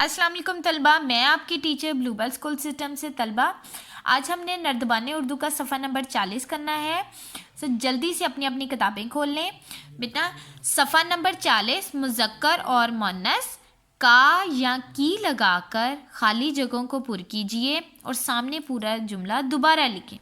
अस्सलाम वालेकुम तलबा, मैं आपकी टीचर ब्लूबेल स्कूल सिस्टम से। तलबा आज हमने नर्दबान उर्दू का सफ़ा नंबर 40 करना है। सो जल्दी से अपनी अपनी किताबें खोल लें। बेटा सफ़ा नंबर 40 मुज़क्कर और मुअन्नस का या की लगाकर खाली जगहों को पुर कीजिए और सामने पूरा जुमला दोबारा लिखें।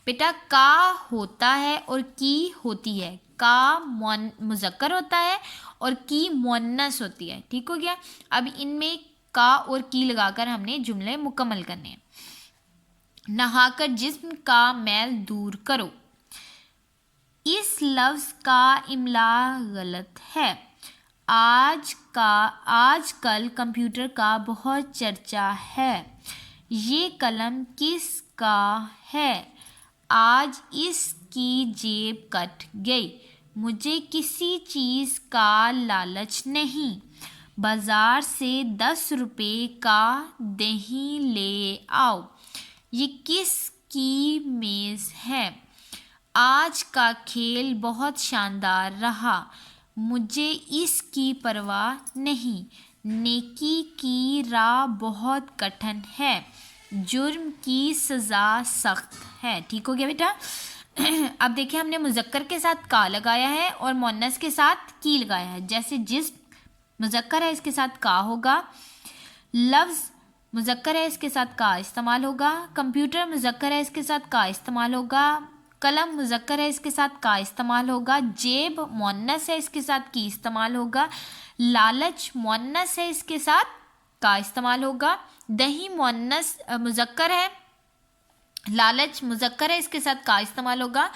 बेटा का होता है और की होती है। का मुज़क्कर होता है और की मुअन्नस होती है। ठीक हो गया। अब इनमें का और की लगाकर हमने जुमले मुकम्मल करने हैं। नहाकर जिस्म का मैल दूर करो। इस लफ्ज़ का इमला गलत है। आजकल कंप्यूटर का बहुत चर्चा है। ये कलम किसका है? आज इसकी जेब कट गई। मुझे किसी चीज़ का लालच नहीं। बाज़ार से 10 रुपये का दही ले आओ। ये किसकी मेज़ है? आज का खेल बहुत शानदार रहा। मुझे इसकी परवाह नहीं। नेकी की राह बहुत कठिन है। जुर्म की सज़ा सख्त है। ठीक हो गया बेटा। अब देखिए हमने मुज़क्कर के साथ का लगाया है और मुअन्नस के साथ की लगाया है। जैसे जिस्म मुज़क्कर है इसके साथ का होगा। लफ्ज़ मुज़क्कर है इसके साथ का इस्तेमाल होगा। कंप्यूटर मुज़क्कर है इसके साथ का इस्तेमाल होगा। कलम मुज़क्कर है इसके साथ का इस्तेमाल होगा। जेब मुअन्नस है इसके साथ की इस्तेमाल होगा। लालच मुअन्नस है इसके साथ का इस्तेमाल होगा। दही मुअन्नस मुज़क्कर है, लालच मुज़क्कर है इसके साथ का इस्तेमाल होगा।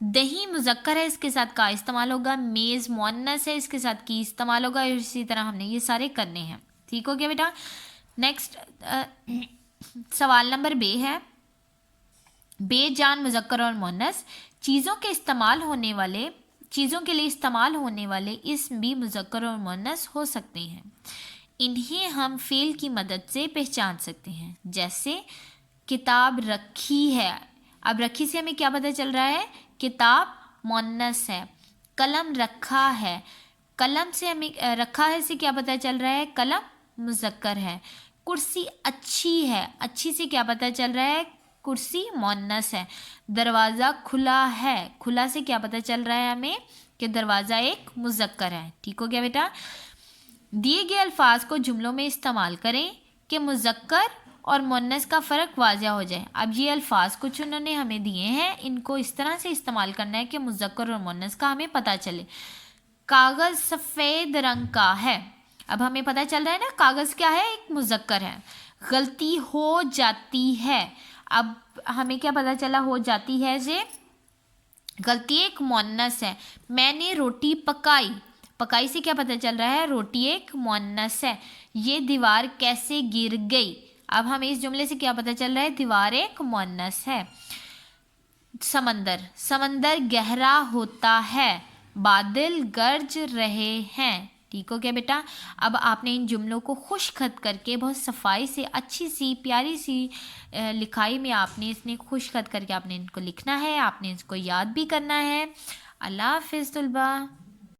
दही मुज़क्कर है इसके साथ का इस्तेमाल होगा। मेज़ मुअन्नस है इसके साथ की इस्तेमाल होगा। इसी तरह हमने ये सारे करने हैं। ठीक हो गया बेटा। नेक्स्ट सवाल नंबर बे है। बेजान मुज़क्कर और मुअन्नस चीज़ों के लिए इस्तेमाल होने वाले इसम भी मुज़क्कर और मुअन्नस हो सकते हैं। इन्हें हम फ़ेल की मदद से पहचान सकते हैं। जैसे किताब रखी है। अब रखी से हमें क्या पता चल रहा है? किताब मुअन्नस है। कलम रखा है। कलम से हमें रखा है से क्या पता चल रहा है? कलम मुज़क्कर है। कुर्सी अच्छी है। अच्छी से क्या पता चल रहा है? कुर्सी मुअन्नस है। दरवाज़ा खुला है। खुला से क्या पता चल रहा है हमें? कि दरवाज़ा एक मुज़क्कर है। ठीक हो गया बेटा। दिए गए अल्फाज को जुमलों में इस्तेमाल करें कि मुज़क्कर और मुअन्नस का फ़र्क वाज़ह हो जाए। अब ये अल्फाज कुछ उन्होंने हमें दिए हैं, इनको इस तरह से इस्तेमाल करना है कि मुज़क्कर और मुअन्नस का हमें पता चले। कागज़ सफ़ेद रंग का है। अब हमें पता चल रहा है ना कागज़ क्या है? एक मुज़क्कर है। गलती हो जाती है। अब हमें क्या पता चला? हो जाती है से गलती एक मुअन्नस है। मैंने रोटी पकाई। पकाई से क्या पता चल रहा है? रोटी एक मुअन्नस है। ये दीवार कैसे गिर गई? अब हमें इस जुमले से क्या पता चल रहा है? दीवार एक मुअन्नस है। समंदर गहरा होता है। बादल गरज रहे हैं। ठीक हो गया बेटा। अब आपने इन जुमलों को खुश खत करके बहुत सफाई से अच्छी सी प्यारी सी लिखाई में आपने इसने खुश खत करके आपने इनको लिखना है। आपने इसको याद भी करना है। अल्लाह हाफ़िज़ तलबा।